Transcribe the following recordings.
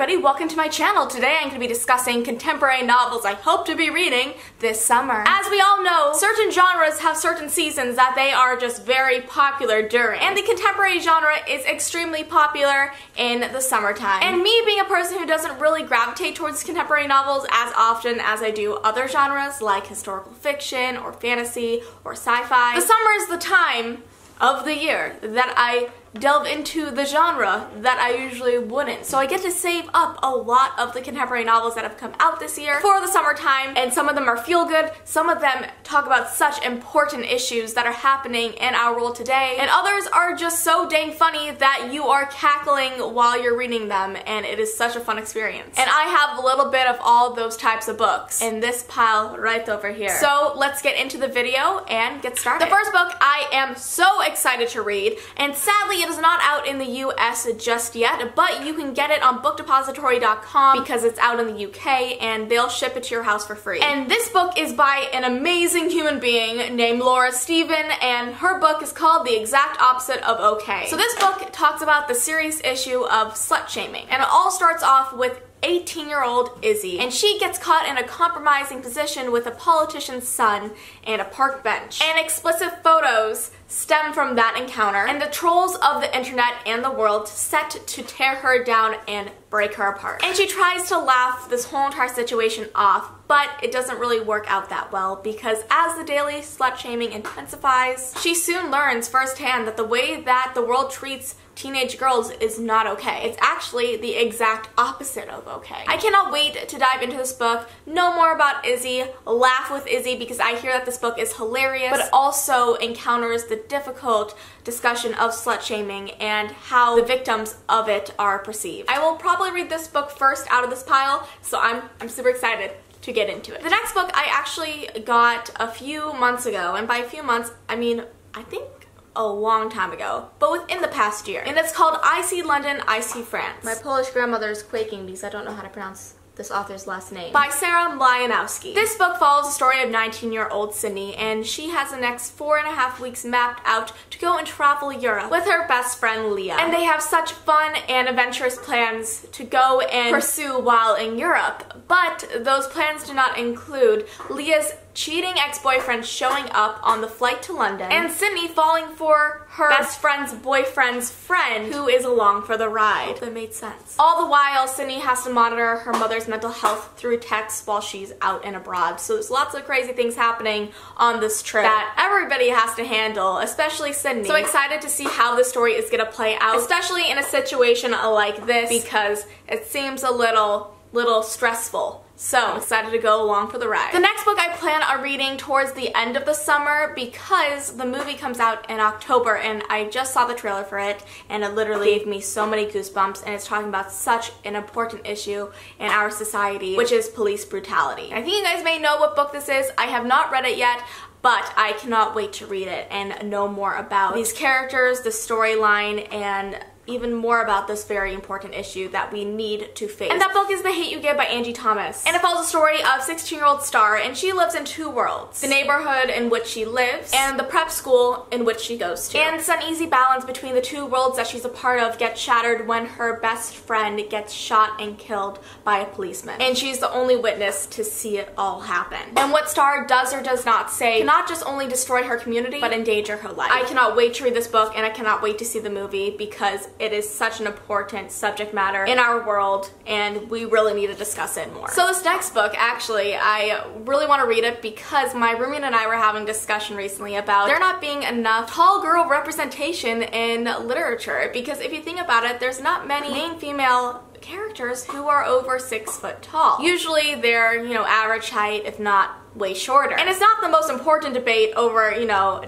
everybody, welcome to my channel. Today I'm going to be discussing contemporary novels I hope to be reading this summer. As we all know, certain genres have certain seasons that they are just very popular during, and the contemporary genre is extremely popular in the summertime. And me being a person who doesn't really gravitate towards contemporary novels as often as I do other genres like historical fiction or fantasy or sci-fi, the summer is the time of the year that I delve into the genre that I usually wouldn't. So I get to save up a lot of the contemporary novels that have come out this year for the summertime, and some of them are feel good, some of them talk about such important issues that are happening in our world today, and others are just so dang funny that you are cackling while you're reading them, and it is such a fun experience. And I have a little bit of all those types of books in this pile right over here. So let's get into the video and get started. The first book I am so excited to read, and sadly it is not out in the US just yet, but you can get it on bookdepository.com because it's out in the UK and they'll ship it to your house for free. And this book is by an amazing human being named Laura Steven, and her book is called The Exact Opposite of Okay. So this book talks about the serious issue of slut shaming, and it all starts off with 18-year-old Izzy, and she gets caught in a compromising position with a politician's son and a park bench. And explicit photos stem from that encounter, and the trolls of the internet and the world set to tear her down and break her apart. And she tries to laugh this whole entire situation off, but it doesn't really work out that well, because as the daily slut shaming intensifies, she soon learns firsthand that the way that the world treats teenage girls is not okay. It's actually the exact opposite of okay. I cannot wait to dive into this book, know more about Izzy, laugh with Izzy, because I hear that this book is hilarious, but it also encounters the difficult discussion of slut shaming and how the victims of it are perceived. I will probably read this book first out of this pile, so I'm super excited to get into it. The next book I actually got a few months ago, and by a few months, I mean, I think a long time ago, but within the past year. And it's called I See London, I See France. My Polish grandmother is quaking because I don't know how to pronounce this author's last name. By Sarah Mlyanowski. This book follows the story of 19-year-old Sydney, and she has the next 4.5 weeks mapped out to go and travel Europe with her best friend Leah. And they have such fun and adventurous plans to go and pursue while in Europe, but those plans do not include Leah's cheating ex-boyfriend showing up on the flight to London, and Sydney falling for her best friend's boyfriend's friend who is along for the ride. I hope that made sense. All the while, Sydney has to monitor her mother's mental health through text while she's out and abroad. So there's lots of crazy things happening on this trip that everybody has to handle, especially Sydney. So excited to see how this story is gonna play out, especially in a situation like this, because it seems a little stressful. So I'm excited to go along for the ride. The next book I plan on reading towards the end of the summer, because the movie comes out in October, and I just saw the trailer for it, and it literally gave me so many goosebumps, and it's talking about such an important issue in our society, which is police brutality. I think you guys may know what book this is. I have not read it yet, but I cannot wait to read it and know more about these characters, the storyline, and even more about this very important issue that we need to face. And that book is The Hate U Give by Angie Thomas. And it follows the story of 16-year-old Star, and she lives in two worlds. The neighborhood in which she lives, and the prep school in which she goes to. And this uneasy balance between the two worlds that she's a part of gets shattered when her best friend gets shot and killed by a policeman. And she's the only witness to see it all happen. And what Star does or does not say cannot just only destroy her community, but endanger her life. I cannot wait to read this book, and I cannot wait to see the movie, because it is such an important subject matter in our world, and we really need to discuss it more. So this next book, actually, I really want to read it because my roommate and I were having a discussion recently about there not being enough tall girl representation in literature, because if you think about it, there's not many main female characters who are over 6 foot tall. Usually they're, average height, if not way shorter. And it's not the most important debate over,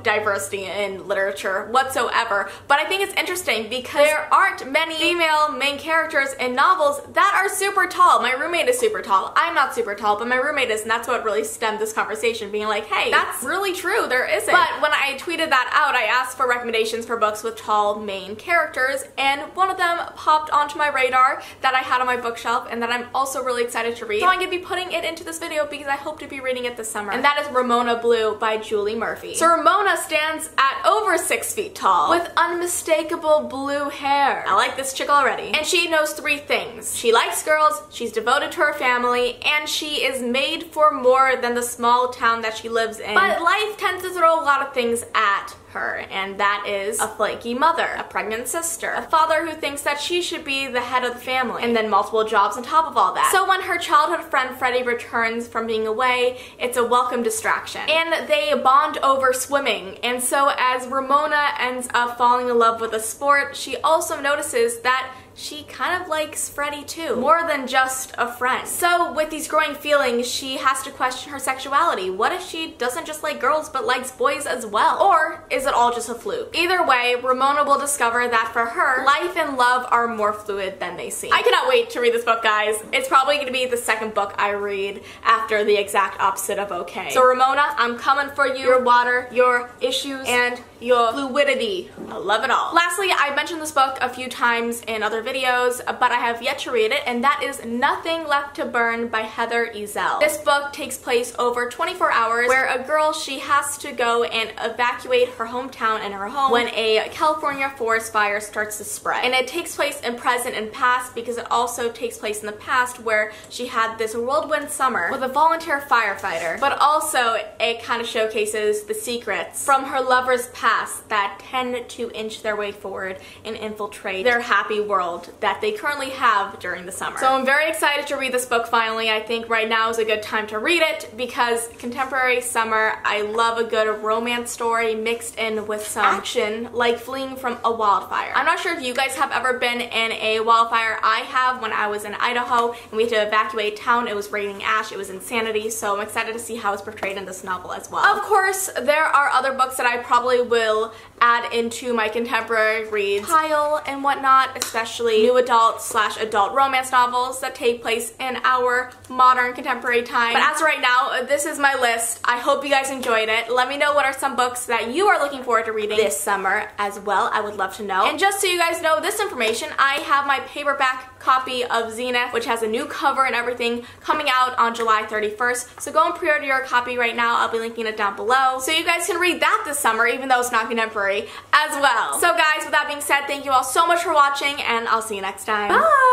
diversity in literature whatsoever, but I think it's interesting because there aren't many female main characters in novels that are super tall. My roommate is super tall. I'm not super tall, but my roommate is, and that's what really stemmed this conversation, being like, hey, that's really true, there isn't. But when I tweeted that out, I asked for recommendations for books with tall main characters, and one of them popped onto my radar that I had on my bookshelf and that I'm also really excited to read. So I'm going to be putting it into this video because I hope to be reading it this summer. And that is Ramona Blue by Julie Murphy. So Ramona stands at over 6 feet tall with unmistakable blue hair. I like this chick already. And she knows 3 things. She likes girls, she's devoted to her family, and she is made for more than the small town that she lives in. But life tends to throw a lot of things at her, and that is a flaky mother, a pregnant sister, a father who thinks that she should be the head of the family, and then multiple jobs on top of all that. So when her childhood friend Freddie returns from being away, it's a welcome distraction. And they bond over swimming, and so as Ramona ends up falling in love with a sport, she also notices that she kind of likes Freddie too, more than just a friend. So with these growing feelings, she has to question her sexuality. What if she doesn't just like girls but likes boys as well? Or is it all just a fluke? Either way, Ramona will discover that for her, life and love are more fluid than they seem. I cannot wait to read this book, guys. It's probably going to be the second book I read after the exact opposite of okay. So Ramona, I'm coming for you. Your water, your issues, and your fluidity. I love it all. Lastly, I mentioned this book a few times in other videos, but I have yet to read it, and that is Nothing Left to Burn by Heather Ezel. This book takes place over 24 hours where a girl, she has to go and evacuate her hometown and her home when a California forest fire starts to spread. And it takes place in present and past because it also takes place in the past where she had this whirlwind summer with a volunteer firefighter, but also it kind of showcases the secrets from her lover's past that tend to inch their way forward and infiltrate their happy world that they currently have during the summer. So I'm very excited to read this book finally. I think right now is a good time to read it because contemporary summer, I love a good romance story mixed in with some action, like fleeing from a wildfire. I'm not sure if you guys have ever been in a wildfire. I have when I was in Idaho and we had to evacuate town. It was raining ash. It was insanity. So I'm excited to see how it's portrayed in this novel as well. Of course, there are other books that I probably will add into my contemporary reads pile and whatnot, especially new adult/adult romance novels that take place in our modern contemporary time. But as of right now, this is my list. I hope you guys enjoyed it. Let me know what are some books that you are looking forward to reading this summer as well. I would love to know. And just so you guys know this information, I have my paperback copy of ZENITH, which has a new cover and everything, coming out on July 31st. So go and pre-order your copy right now. I'll be linking it down below so you guys can read that this summer, even though it's not contemporary as well. So guys, with that being said, thank you all so much for watching, and I'll see you next time. Bye!